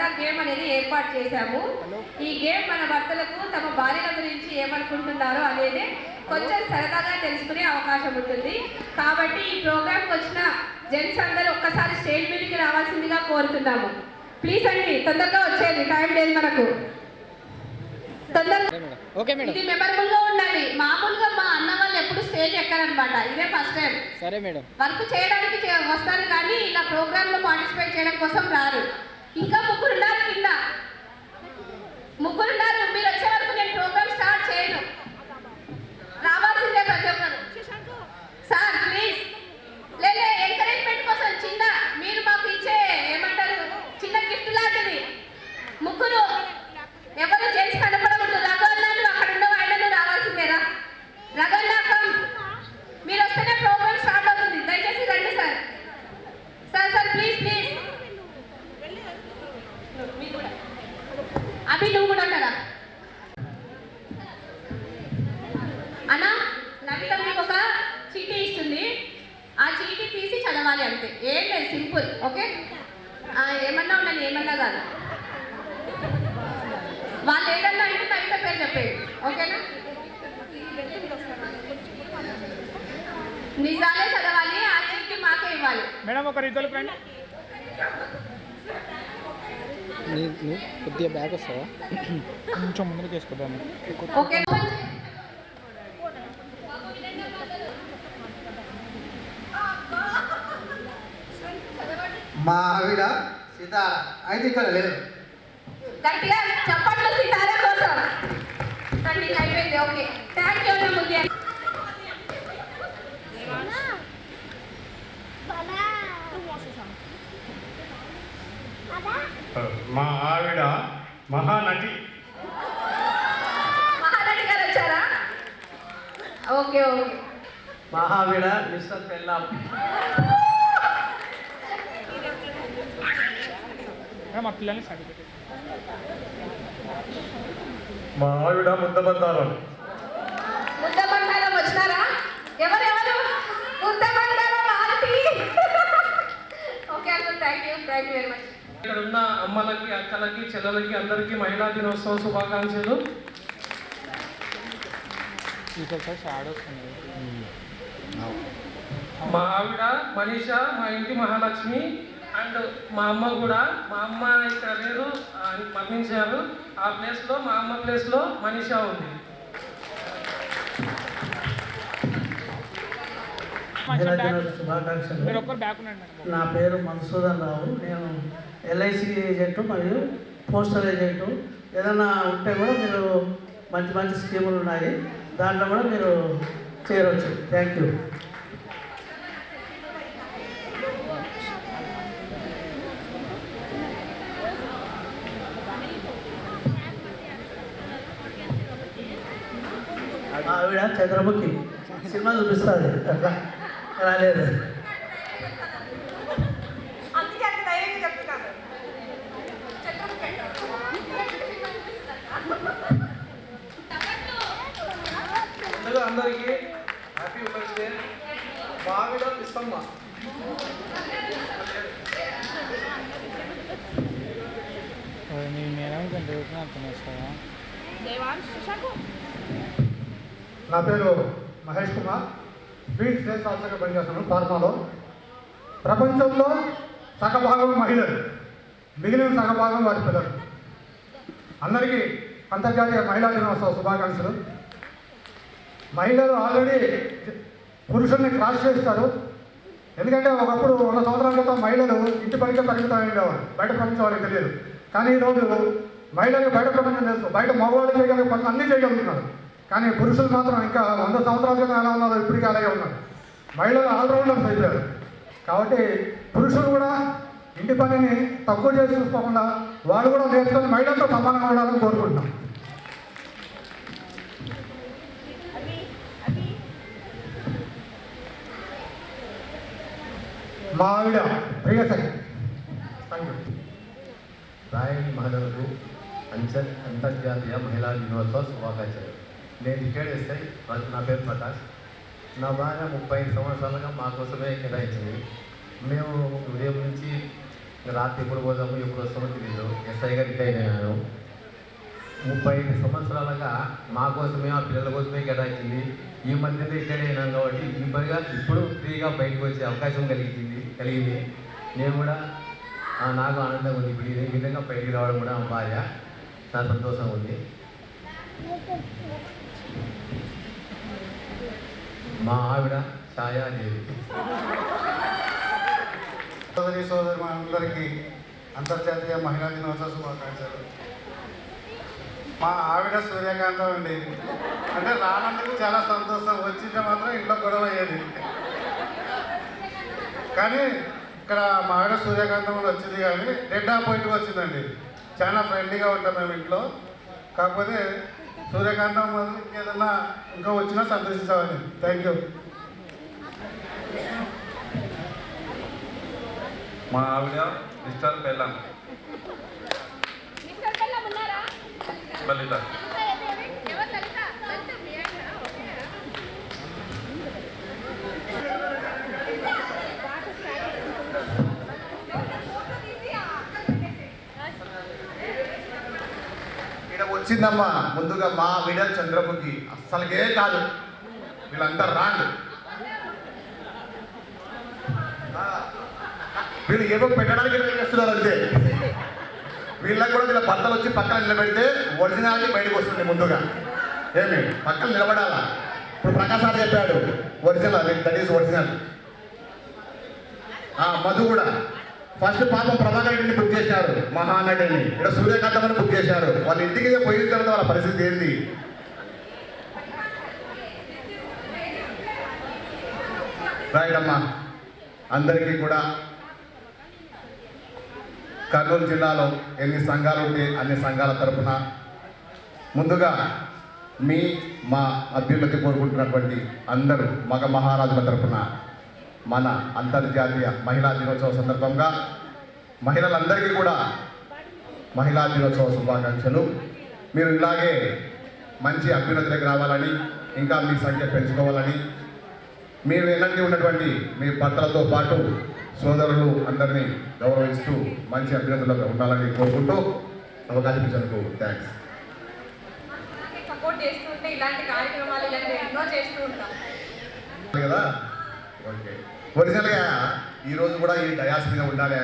సరదా గేమ్ అనేది ఏర్పాటు చేశాము. ఈ గేమ్ మన భర్తలకు తమ భార్యల గురించి ఏమనుకుంటున్నారో అనేది కొంచెం సరదాగా తెలుసుకునే అవకాశం ఉంటుంది. కాబట్టి ఈ ప్రోగ్రామ్కి వచ్చిన జెంట్స్ అందరూ ఒక్కసారి స్టేజ్ మీదకి రావాల్సిందిగా కోరుతున్నాము. ప్లీజ్ అండి, తొందరగా వచ్చేది, టైం లేదు మనకు. ఇది మెమరబుల్ గా ఉండాలి. మామూలుగా మా అన్న వాళ్ళు ఎప్పుడు స్టేజ్ ఎక్కారనమాట, ఇదే ఫస్ట్ టైం. సరే మేడం, వర్క్ చేయడానికి వస్తారు కానీ ఇలా ప్రోగ్రామ్ లో పార్టిసిపేట్ చేయడం కోసం రారు. ఇంకా ముగ్గురున్నారు కింద, ముగ్గురున్నారు. మీరు వచ్చే వరకు నేను ప్రోగ్రామ్ స్టార్ట్ చేయను. రావాల్సిందే ప్రతి ఒక్కరు. సార్ ప్లీజ్, లేదా ఎంకరేజ్మెంట్ కోసం చిన్న మీరు మాకు ఇచ్చే ఏమంటారు చిన్న గిఫ్ట్ లాంటిది. ముగ్గురు ఎవరు జెంట్స్ కనపడకూడదు. రఘువన్నాను అక్కడ ఉండవు, ఆయనను రావాల్సిందేరా. రఘువన్నాకం మీరు వస్తేనే ప్రోగ్రామ్ స్టార్ట్ అవుతుంది. దయచేసి రండి sir. Sir sir please please. Abhi నువ్వు కూడా ఉంటారా అన్నా? నవిత మీకు ఒక చీటీ ఇస్తుంది, ఆ చీటీ తీసి చదవాలి అంతే, ఏం లేదు, సింపుల్. ఓకే, ఏమన్నా ఉండని, ఏమన్నా కాదు. వాళ్ళు ఏదన్నా అంటే నవిత పేరు చెప్పేది, ఓకేనా? నిజాలే చదవాలి, ఆ చీటీ మాకే ఇవ్వాలి. మేడం ఒక రీతలు ఫ్రెండ్ కొద్దిగా బ్యాగ్ వస్తావా, కొంచెం ముందుకు వేసుకోదాన్ని. ఓకే, మా ఆవిడ సీతార అయితే ఇక్కడ లేదు. గట్టిగా చప్పట్లు సీతార కోసం. అయిపోయింది. Okay, thank you. ముందే మా ఆవిడ మహానటి. మహానటి గారు వచ్చారా? Okay okay. మా ఆవిడ మిస్టర్ పెళ్ళాం. మా పిల్లల్ని సర్టిఫికేట్. మా ఆవిడ ముద్దబందారం. ముద్దబందారం వచ్చినారా? ఎవరెవరు? Muddabandaram aunty. Okay uncle, thank you very much. ఇక్కడ ఉన్న అమ్మలకి, అక్కలకి, చెల్లెలకి అందరికీ మహిళా దినోత్సవం శుభాకాంక్షలు. మా ఆవిడ మనీష, మా ఇంటి మహాలక్ష్మి. అండ్ మా అమ్మ కూడా, మా అమ్మ ఇక్కడ లేరు, మరణించారు. ఆ ప్లేస్లో, మా అమ్మ ప్లేస్లో మనీష ఉంది. శుభాకాంక్షలు. నా పేరు మధుసూదన్ రావు. నేను ఎల్ఐసి ఏజెంట్ మరియు పోస్టల్ ఏజెంట్. ఏదైనా ఉంటే కూడా మీరు మంచి మంచి స్కీములు ఉన్నాయి, దాంట్లో కూడా మీరు చేరవచ్చు. Thank you. ఆవిడ చంద్రముఖి, సినిమా చూపిస్తుంది, అట్లా రాలేదు. ముందుగా అందరికీ హ్యాపీ ఉమెన్స్ డే. మా ఆవిడ ఇస్తమ్మ. నా పేరు మహేష్ కుమార్. బీట్ సేల్స్ ఆఫీసర్గా పనిచేస్తున్నాను ఫార్మాలో. ప్రపంచంలో సగభాగం మహిళలు, మిగిలిన సగభాగం వారి పిల్లలు. అందరికీ అంతర్జాతీయ మహిళా దినోత్సవ శుభాకాంక్షలు. మహిళలు ఆల్రెడీ పురుషుల్ని క్రాస్ చేస్తారు. ఎందుకంటే ఒకప్పుడు 100 సంవత్సరాల క్రితం మహిళలు ఇంటి పనికే పరిమితం ఉండేవారు, బయట ప్రపంచం వాళ్ళకి తెలియదు. కానీ ఈరోజు మహిళలకు బయట ప్రపంచం తెలుసు. బయట మగవాళ్ళు చేయగలిగే పనులు అన్నీ చేయగలుగుతున్నారు. కానీ పురుషులు మాత్రం ఇంకా 100 సంవత్సరాల క్రితం ఎలా ఉన్నారో ఇప్పటికీ అలాగే ఉన్నారు. మహిళలు ఆల్రౌండర్స్ అయిపోయారు. కాబట్టి పురుషులు కూడా ఇంటి పనిని తక్కువ చేసి చూసుకోకుండా వాళ్ళు కూడా నేర్చుకొని మహిళలతో సమానంగా ఉండాలని కోరుకుంటున్నాం. మా ఆవిడ ప్రియసఖి. రాయల్ మహిళలకు అంతర్జాతీయ మహిళా దినోత్సవ శుభాకాంక్షలు. నేను ఇక్కడ ఎస్ఐ, నా పేరు ప్రకాష్. నా భార్య 35 సంవత్సరాలుగా మా కోసమే కేటాయించింది. మేము ఉదయం నుంచి రాత్రి ఎప్పుడు పోదాము ఎప్పుడు వస్తామో తెలియదు. ఎస్ఐగా రిటైర్ అయినాను. 35 సంవత్సరాలుగా మా కోసమే ఆ పిల్లల కోసమే కేటాయించింది. ఈ మధ్యలో రిటైర్ అయినాం కాబట్టి ఇప్పుడు ఫ్రీగా బయటకు వచ్చే అవకాశం కలిగింది. నేను కూడా నాకు ఆనందంగా ఉంది. ఇప్పుడు ఈ విధంగా బయటికి రావడం కూడా భార్య చాలా సంతోషంగా ఉంది. మా ఆవిడ ఛాయాదేవి. సోదరి మనందరికీ అంతర్జాతీయ మహిళా దినోత్సవ శుభాకాంక్షలు. మా ఆవిడ సూర్యకాంతం అండి. అంటే రానందుకు చాలా సంతోషం, వచ్చింటే మాత్రం ఇంట్లో గొడవ అయ్యేది. కానీ ఇక్కడ మా ఆవిడ సూర్యకాంతం వచ్చింది, కానీ డెడ్ ఆపోజిట్గా వచ్చిందండి. చాలా ఫ్రెండ్లీగా ఉంటాం మేము ఇంట్లో. కాకపోతే సూర్యకాంతం మొదలు ఇంకేదన్నా ఇంకా వచ్చినా సంతోషించామని. Thank you. మా ఆవిడ మిస్టర్ బెల్లం లలిత. ఇక్కడ వచ్చిందమ్మా ముందుగా మా విడల్ చంద్రముఖి. అస్సలకే కాదు, వీళ్ళంతా రాంగ్. వీళ్ళు ఏమో పెట్టడానికి ట్రై చేస్తున్నారు అంతే. వీళ్ళకి కూడా వీళ్ళ భర్తలు వచ్చి పక్కన నిలబెడితే ఒరిజినాలిటీ బయటకు వస్తుంది. ముందుగా ఏమి పక్కన నిలబడాలా. ఇప్పుడు ప్రకాశ్ సార్ చెప్పాడు original, that is original. Madhu కూడా ఫస్ట్ పాపం ప్రభాకర్ రెడ్డిని బుక్ చేశారు, మహానటిని. ఇక్కడ సూర్యకాంతమని బుక్ చేశారు. వాళ్ళ ఇంటికి పోయిన తర్వాత వాళ్ళ పరిస్థితి ఏంటి? రైట్ అమ్మా. అందరికీ కూడా కర్నూలు జిల్లాలో ఎన్ని సంఘాలు ఉంటే అన్ని సంఘాల తరఫున ముందుగా మా అభ్యున్నతి కోరుకుంటున్నటువంటి అందరూ మగ మహారాజుల తరఫున మన అంతర్జాతీయ మహిళా దినోత్సవ సందర్భంగా మహిళలందరికీ కూడా మహిళా దినోత్సవ శుభాకాంక్షలు. మీరు ఇలాగే మంచి అభ్యున్నతిలోకి రావాలని, ఇంకా మీ సంఖ్య పెంచుకోవాలని, మీరు ఎలాంటి ఉన్నటువంటి మీ భర్తలతో పాటు సోదరులు అందరినీ గౌరవిస్తూ మంచి అభ్యర్థులుగా ఉండాలని కోరుకుంటూ అవకాశం ఇచ్చినందుకు థ్యాంక్స్. సపోర్ట్ చేస్తుంటే ఇలాంటి కార్యక్రమాలు ఎన్నో చేస్తూ ఉంటాం కదా. ఓకే, ఒరిజినల్గా ఈరోజు కూడా ఈ డయాస్ మీద ఉండాలి.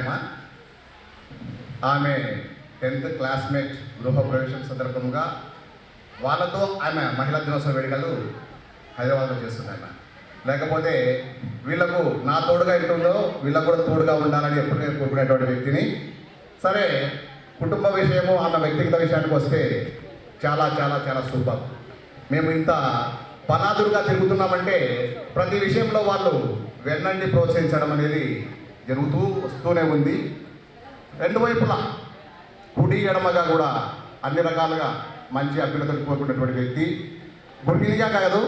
ఆమె 10th క్లాస్మేట్ గృహ ప్రవేశం సందర్భంగా వాళ్ళతో ఆమె మహిళా దినోత్సవ వేడుకలు హైదరాబాద్లో చేస్తున్నాయి. లేకపోతే వీళ్ళకు నా తోడుగా ఉంటుందో వీళ్ళకు కూడా తోడుగా ఉండాలని ఎప్పుడు నేను కోరుకునేటువంటి వ్యక్తిని. సరే, కుటుంబ విషయము అన్న వ్యక్తిగత విషయానికి వస్తే చాలా చాలా చాలా సూపర్. మేము ఇంత పనాదురుగా తిరుగుతున్నామంటే ప్రతి విషయంలో వాళ్ళు వెన్నంటి ప్రోత్సహించడం అనేది జరుగుతూ వస్తూనే ఉంది. రెండు వైపులా కుడి ఎడమగా కూడా అన్ని రకాలుగా మంచి అభ్యున్నతిని కోరుకున్నటువంటి వ్యక్తి. గృహిణిగా కాదు,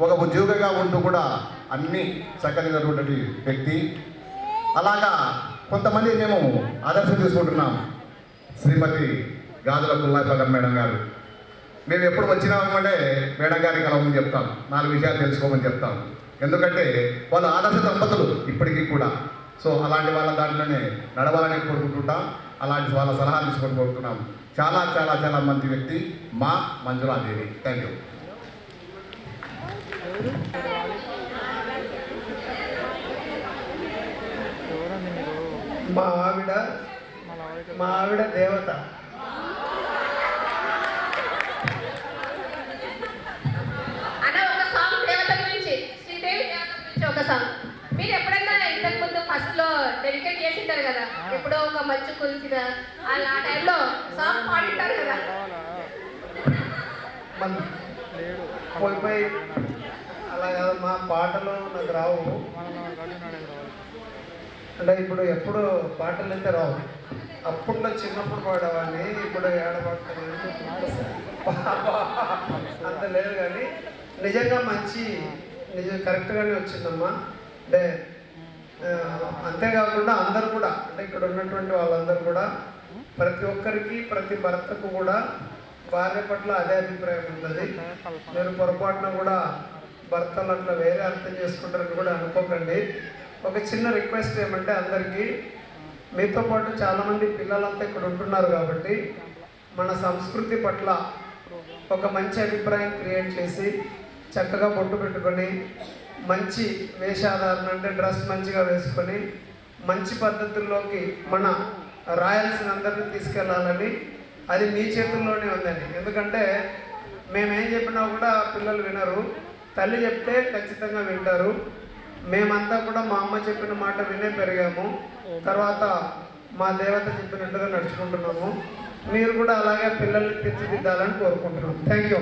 ఒక ఉద్యోగిగా ఉంటూ కూడా అన్నీ చక్కదినటువంటి వ్యక్తి. అలాగా కొంతమంది మేము ఆదర్శం తీసుకుంటున్నాం. శ్రీమతి గాజుల పుల్లాపగం మేడం గారు. మేము ఎప్పుడు వచ్చినామంటే మేడం గారికి కలవమని చెప్తాం, 4 విషయాలు తెలుసుకోమని చెప్తాం. ఎందుకంటే వాళ్ళు ఆదర్శ దంపతులు ఇప్పటికీ కూడా. సో అలాంటి వాళ్ళ దాంట్లోనే నడవాలని కోరుకుంటుంటాం. అలాంటి వాళ్ళ సలహాలు తీసుకొని కోరుతున్నాం. చాలా చాలా చాలా మంచి వ్యక్తి మా మంజులాదేవి. Thank you. మా ఆవిడ దేవత. అన్న ఒక సాంగ్ దేవత గురించి, శ్రీదేవి దేవత గురించి ఒక సాంగ్. మీరు ఎప్పుడైనా ఇంతకు ముందు ఫస్ట్ లో డెడికేట్ చేసింటారు కదా, ఎప్పుడో ఒక మంచు కురిసిన ఆ టైంలో సాంగ్ పాడింటారు కదా. పోయి అలా కాదు, మా పాటలు నాకు రావు. అంటే ఇప్పుడు ఎప్పుడు పాటలు అయితే రావు. అప్పుడులో చిన్నప్పుడు పాడేవాడిని, ఇప్పుడు ఏడబడుతుంది అంత లేదు. కానీ నిజంగా కరెక్ట్గానే వచ్చిందమ్మా. అంటే అంతేకాకుండా అందరూ కూడా, అంటే ఇక్కడ ఉన్నటువంటి వాళ్ళందరూ కూడా ప్రతి ఒక్కరికి, ప్రతి భర్తకు కూడా భార్య పట్ల అదే అభిప్రాయం ఉంటుంది. మీరు పొరపాటున కూడా భర్తలు అట్లా వేరే అర్థం చేసుకుంటారని కూడా అనుకోకండి. ఒక చిన్న రిక్వెస్ట్ ఏమంటే అందరికీ మీతో పాటు చాలామంది పిల్లలంతా ఇక్కడ ఉంటున్నారు కాబట్టి మన సంస్కృతి పట్ల ఒక మంచి అభిప్రాయం క్రియేట్ చేసి చక్కగా బొట్టు పెట్టుకొని మంచి వేషాధారణ అంటే డ్రెస్ మంచిగా వేసుకొని మంచి పద్ధతుల్లోకి మన రాయల్స్ని అందరినీ తీసుకెళ్ళాలని అది మీ చేతుల్లోనే ఉందండి. ఎందుకంటే మేమేం చెప్పినా కూడా పిల్లలు వినరు, తల్లి చెప్తే ఖచ్చితంగా వింటారు. మేమంతా కూడా మా అమ్మ చెప్పిన మాట వినే పెరిగాము, తర్వాత మా దేవత చెప్పినట్టుగా నడుచుకుంటున్నాము. మీరు కూడా అలాగే పిల్లల్ని తీర్చిదిద్దాలని కోరుకుంటున్నాం. Thank you.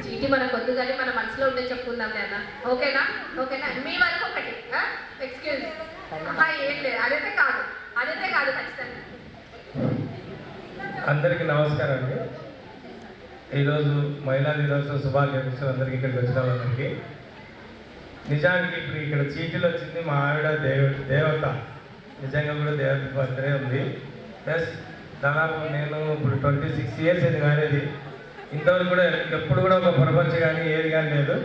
చీటి మనకు వద్దు కానీ మన మనసులో ఉండే చెప్పుకుందాం అన్న. ఓకేనా? ఓకేనా? మీ వరకు ఒకటి ఎక్స్క్యూజ్ ఏం లేదు, అదైతే కాదు ఖచ్చితంగా. అందరికీ నమస్కారం అండి. ఈరోజు మహిళా దినోత్సవ శుభాకాంక్షలు అందరికీ ఇక్కడికి వచ్చిన వాళ్ళందరికీ. నిజానికి ఇప్పుడు ఇక్కడ చీటీలు వచ్చింది మా ఆవిడ దేవత, నిజంగా కూడా దేవత బర్త్డే ఉంది. ప్లస్ దాదాపు నేను ఇప్పుడు 26 years ఇది కాలేదు. ఇంతవరకు కూడా ఎప్పుడు కూడా ఒక ప్రపంచం కానీ ఏది కానీ లేదు.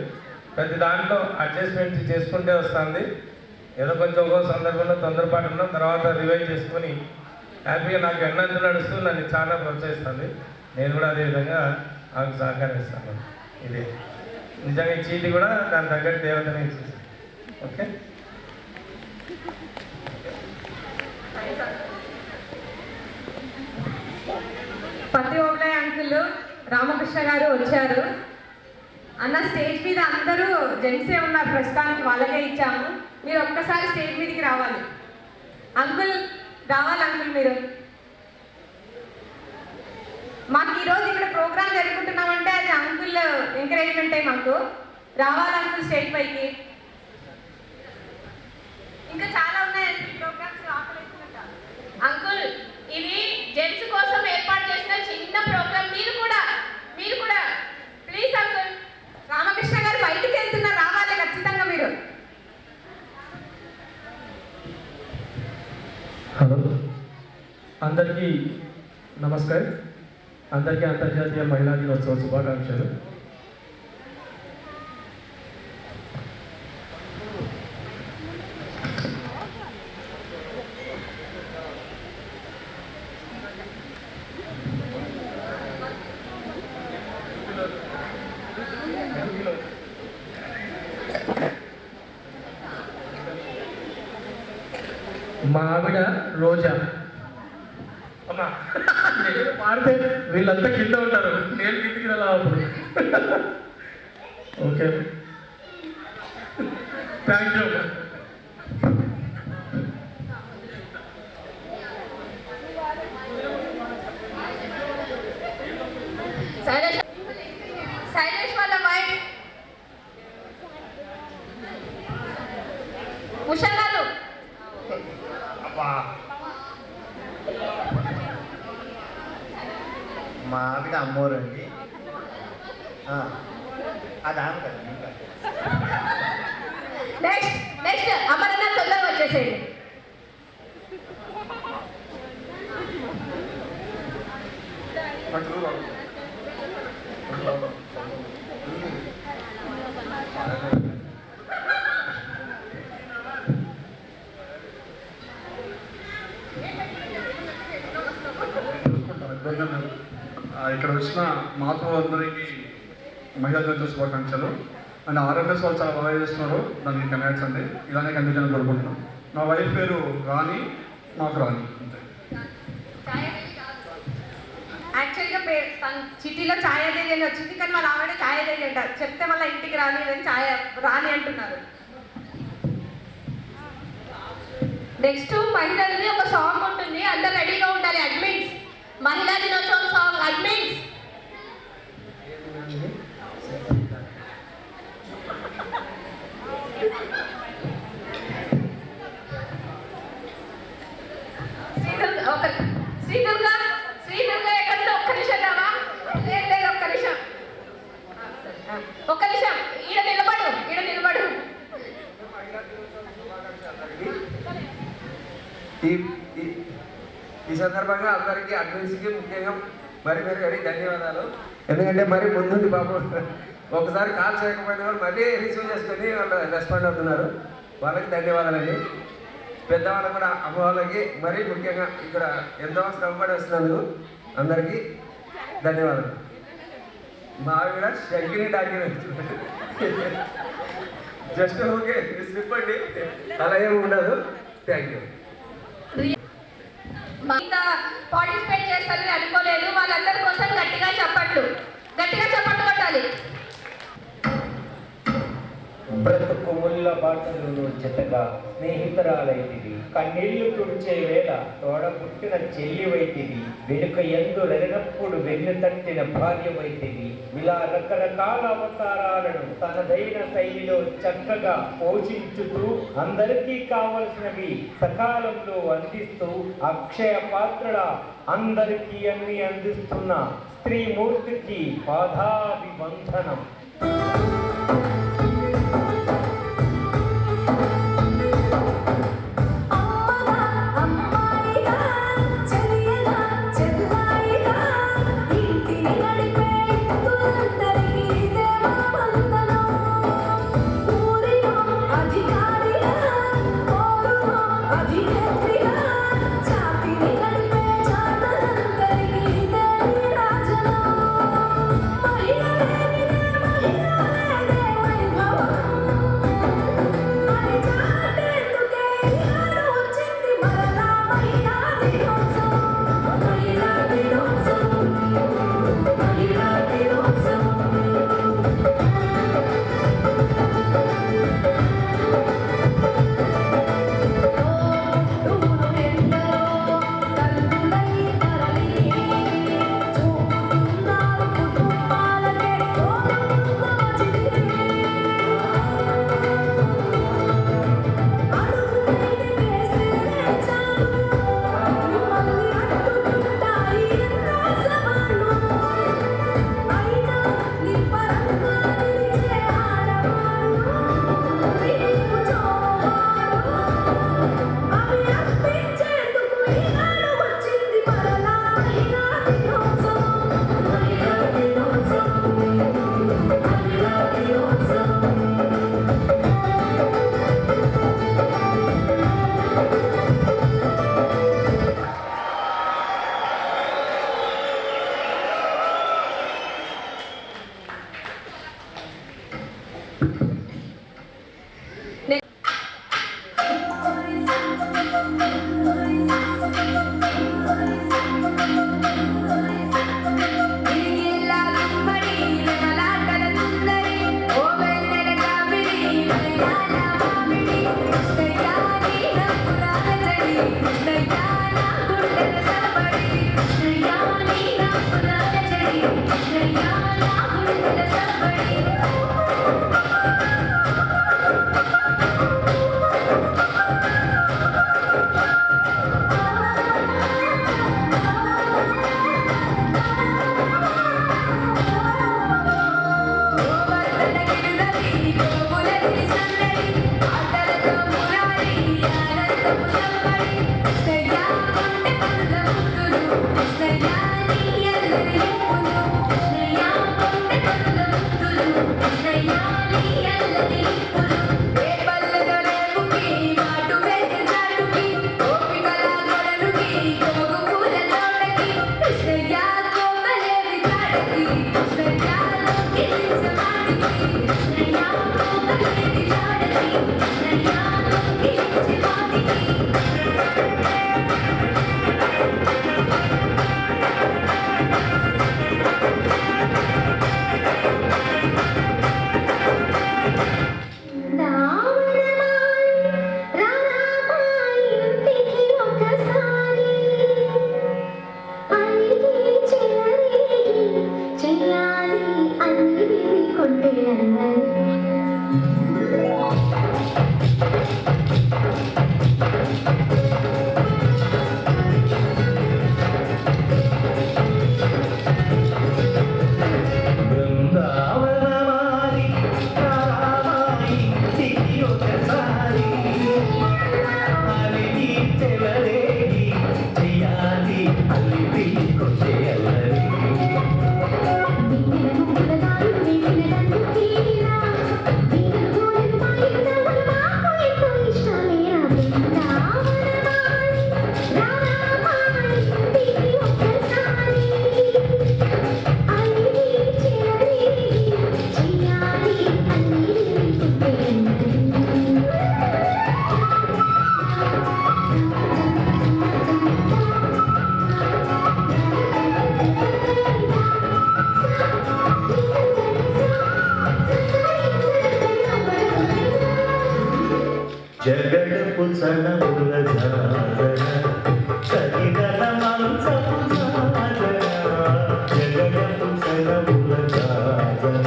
ప్రతి దాంట్లో అడ్జస్ట్మెంట్ చేసుకుంటే వస్తుంది. ఏదో కొంచెం ఒక్కో సందర్భంలో తొందరపాటు ఉన్నాం, తర్వాత రివైజ్ చేసుకొని హ్యాపీగా నాకు ఎన్నంత నడుస్తూ నన్ను చాలా ప్రోత్సహిస్తుంది. నేను కూడా అదేవిధంగా నాకు సహకరిస్తాను. ఇది నిజంగా ఈ చీటి కూడా దాని తగ్గట్టు దేవతనే ఇచ్చేసి. ఓకే, పతి ఓబ్లే అంకుల్ రామకృష్ణ గారు వచ్చారు. అన్న స్టేజ్ మీద అందరూ జెంట్సే ఉన్నారు ప్రస్తుతానికి, వాళ్ళకే ఇచ్చాము. మీరు ఒక్కసారి స్టేజ్ మీదకి రావాలి అంకుల్, అంకుల్ మీరు. మాకు ఈరోజు ఇక్కడ ప్రోగ్రామ్ జరుపుకుంటున్నామంటే అది అంకుల్ ఎంకరేజ్మెంటే. మాకు రావాలి అంకుల్ స్టేజ్ పైకి. ఇంకా చాలా ఉన్నాయండి ప్రోగ్రామ్స్. అంకుల్ ఇది జెంట్స్ కోసం ఏర్పాటు చేసిన చిన్న ప్రోగ్రామ్. మీరు కూడా ప్లీజ్ అంకుల్. రామకృష్ణ గారు బయటికి వెళ్తున్నారు, రావాలి ఖచ్చితంగా మీరు. హలో, అందరికీ నమస్కారం. అందరికీ అంతర్జాతీయ మహిళా దినోత్సవ శుభాకాంక్షలు. మా ఆవిడ రోజా. అమ్మా నేను పాడితే వీళ్ళంతా కింద ఉంటారు, నేను కిందికి వెళ్ళా అప్పుడు. Okay, thank you. శైలేష్ వాళ్ళ వైఫ్ ఉషా గారు. మా ఆవిడ అమ్మోరండి. అది ఆమె కదా. నెక్స్ట్ అమరనాథ్ తొందరగా వచ్చేసేయండి. ఇక్కడ వచ్చిన మాతో అందరికీ మహిళా దినోత్సవ శుభాకాంక్షలు. అండ్ ఆర్ఎంఎస్ వాళ్ళు చాలా బాగా చేస్తున్నారు, దానికి కన్యాట్స్ అండి. ఇలానే కంటిన్యూ కోరుకుంటున్నాం. నా వైఫ్ పేరు రాణి, నాకు రాణి అంతే. యాక్చువల్గా సిటీలో ఛాయాదేవి అని వచ్చింది, కానీ వాళ్ళ ఆవిడ ఛాయాదేవి అంటారు. చెప్తే మళ్ళీ ఇంటికి రాని రాని అంటున్నారు. నెక్స్ట్ మహిళలది ఒక సాంగ్ ఉంటుంది, అందరు రెడీగా ఉండాలి. అడ్మిన్స్ మహిళా దినోత్సవం సాంగ్. అడ్మిన్స్ శ్రీదుర్గా ఎక్కడ ఒక్క నిమిషం రావా? లేదు ఒక్క నిమిషం, ఈడ నిలబడు. ఈ సందర్భంగా అందరికీ అడ్మిన్స్కి ముఖ్యంగా మరి మరి ధన్యవాదాలు. ఎందుకంటే మరి ముందుండి పాపం ఒకసారి కాల్ చేయకపోయినా వాళ్ళు మళ్ళీ రిసీవ్ చేసుకొని వాళ్ళు రెస్పాండ్ అవుతున్నారు. వాళ్ళకి ధన్యవాదాలండి. పెద్దవాళ్ళకి కూడా అమ్మ వాళ్ళకి మరీ ముఖ్యంగా ఇక్కడ ఎంతో శ్రమపడి వస్తున్నందుకు అందరికీ ధన్యవాదాలు. మా ఆవిడ శంకిని డాక్యుమెంట్ జస్ట్ ఓకే స్లిప్ అండి, అలా ఏమి ఉండదు. Thank you. పార్టిసిపేట్ చేస్తారని అనుకోలేదు. వాళ్ళందరి కోసం గట్టిగా చప్పట్లు కొట్టాలి. బ్రతుకు ముళ్ళ బాటలు చెత్తగా స్నేహితురాలైతివి, కన్నీళ్లు తుడిచే వేళ తోడ పుట్టిన చెల్లివైతివి, వెనుక ఎందులెనప్పుడు వెన్ను తట్టిన భార్యవైతివి. ఇలా రకరకాల అవతారాలను తనదైన శైలిలో చక్కగా పోషించుతూ అందరికీ కావలసినవి సకాలంలో అందిస్తూ అక్షయ పాత్రల అందరికీ అన్ని అందిస్తున్న స్త్రీమూర్తికి పాదాభివందనం. చెయ్యాలి అల్లి కొట్టేయాలి జగడపు చనముల జాగర సరిగల మంచపు జాగర జగడపు చనముల జాగర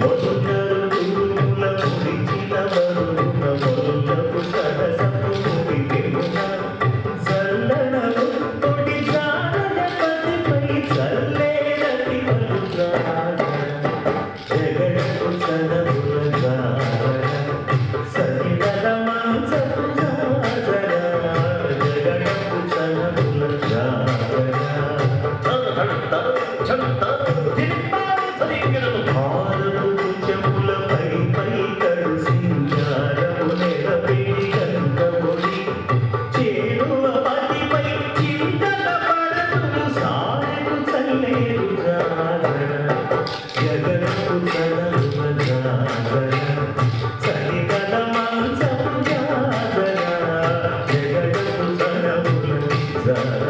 మొదలరు గురువుల ముడిచిన వరుణ మొదలపు సరసపు ముడికెమున సల్లడము తొడి జానపతిపై చల్లేరటి వరుణాగర జగడపు చనముల జాగర సరిగల మంచపు జాగర జగడపు చనముల జాగర ఆరుపు చెవులపై పై కడు సింగారము నెరవేడి గంగముడి చేరువ పతిపై చింతల పడతులు సారెడు చల్లేరు జాగర జగడపు చనముల జాగర సరిగల మంచపు జాగర జగడపు చనముల జాగర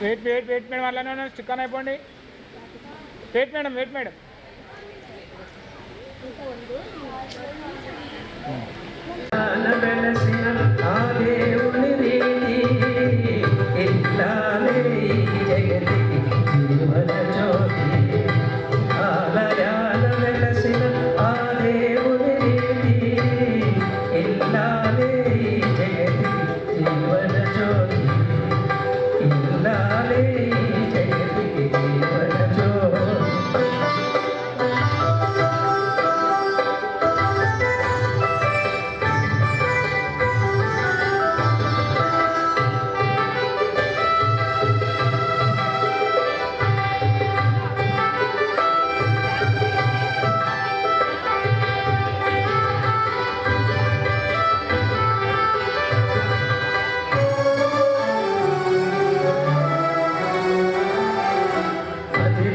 వెయిట్ మేడం అలానే స్టిక్ అయిపోండి. వెయిట్ మేడం వెలసిన ఆ దేవుని రీతి ఇల్లాలే ఈ జగతికి జీవన జ్యోతి ఆలయాల వెలసిన ఆ దేవుని రీతి ఇల్లాలే ఈ జగతికి జీవన జ్యోతి ఇల్లాలే ఈ జగతికి జీవన జ్యోతి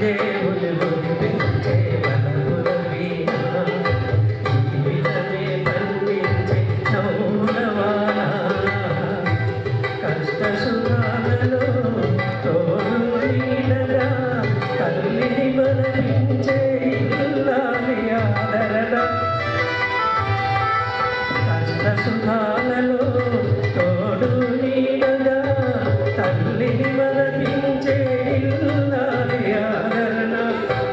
దేవుని గుర్తించే బలముల వీణ జీవితమే పండించే నౌనవాన కష్ట సుఖాలలో తోడు నీడగా తల్లిని మరణించే ఇల్లాలి ఆదరణ కష్ట సుఖాలలో తోడు నీడగా తల్లిని మరణించే ఇల్లాలి ఆదరణ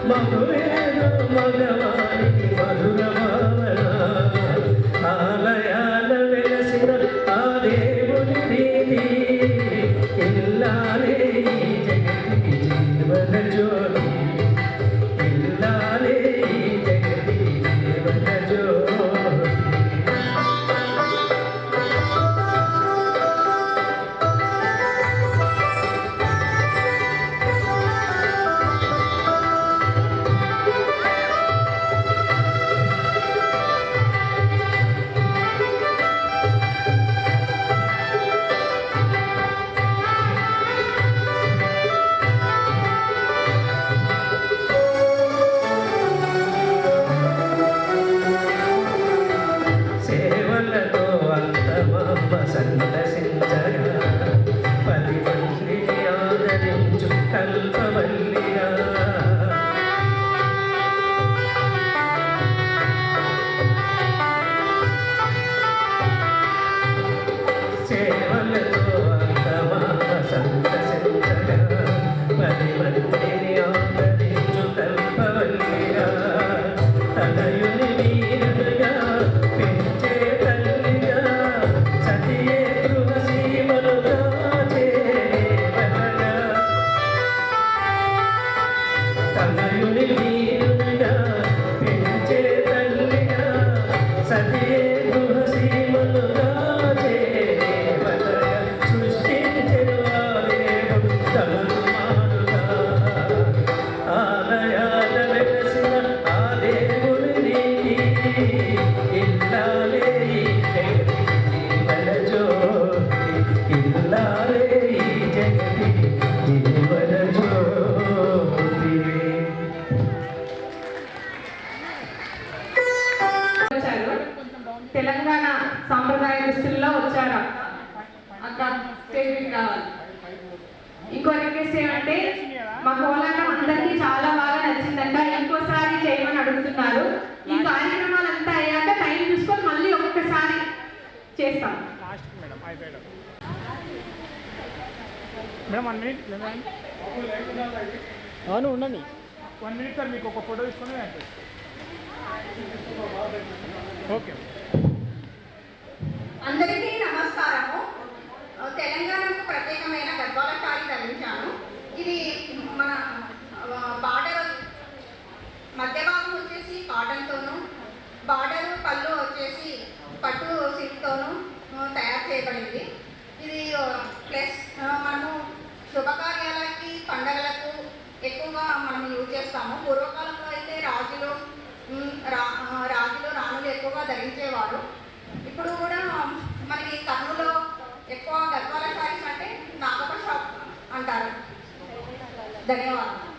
మధురేను మగవానికి మధుర భావన ఆలయాల వెలసిన ఆ దేవుని రీతి ఇల్లాలే ఈ జగతికి జీవన జ్యోతి ఇల్లాలే ఈ జగతికి జీవన జ్యోతి దేవుని వీరునిగా పెంచే తల్లిగా సతియే గృహసీమలుగా చేవతగా సృష్టించెను ఆ దేవుడు తలమానుగా ఆలయాల వెలసిన ఆ దేవుని ఇల్లాలే ఈ జగతికి జీవన జ్యోతి ఇల్లాలే ఈ జగతికి జీవన జ్యోతి. వచ్చారు తెలంగాణ సాంప్రదాయ దుస్తుల్లో వచ్చారు అక్క స్టేజ్ మీద రావాలి. ఇంకో రిక్వెస్ట్ ఏమంటే మా కోలాటం అందరికీ చాలా బాగా నచ్చిందంట, ఇంకోసారి చేయమని అడుగుతున్నారు. ఈ కార్యక్రమాలంతా అయ్యాక టైం చూసుకొని మళ్ళీ ఒక్కసారి చేస్తాం. లాస్ట్కి మేడం అయిపోయాడు మేడం 1 minute అవును ఉండండి 1 minute సార్ మీకు ఒక ఫోటో తీసుకొని ఓకే. అందరికీ నమస్కారము. తెలంగాణకు ప్రత్యేకమైన గద్వాల సారీ ధరించాను. ఇది మన బార్డర్ మధ్య భాగం వచ్చేసి కాటన్తోను, బార్డర్ పళ్ళు వచ్చేసి పట్టు సిల్క్తోను తయారు చేయబడింది. ఇది ప్లస్ మనము శుభకార్యాలకి పండగలకు ఎక్కువగా మనం యూజ్ చేస్తాము. పూర్వకాలంలో అయితే రాజులు రాణులు ఎక్కువగా ధరించేవారు. ఇప్పుడు కూడా మనకి కర్నూలులో ఎక్కువ గద్వాల సారీస్ అంటే నాగప షాప్ అంటారు. ధన్యవాదాలు.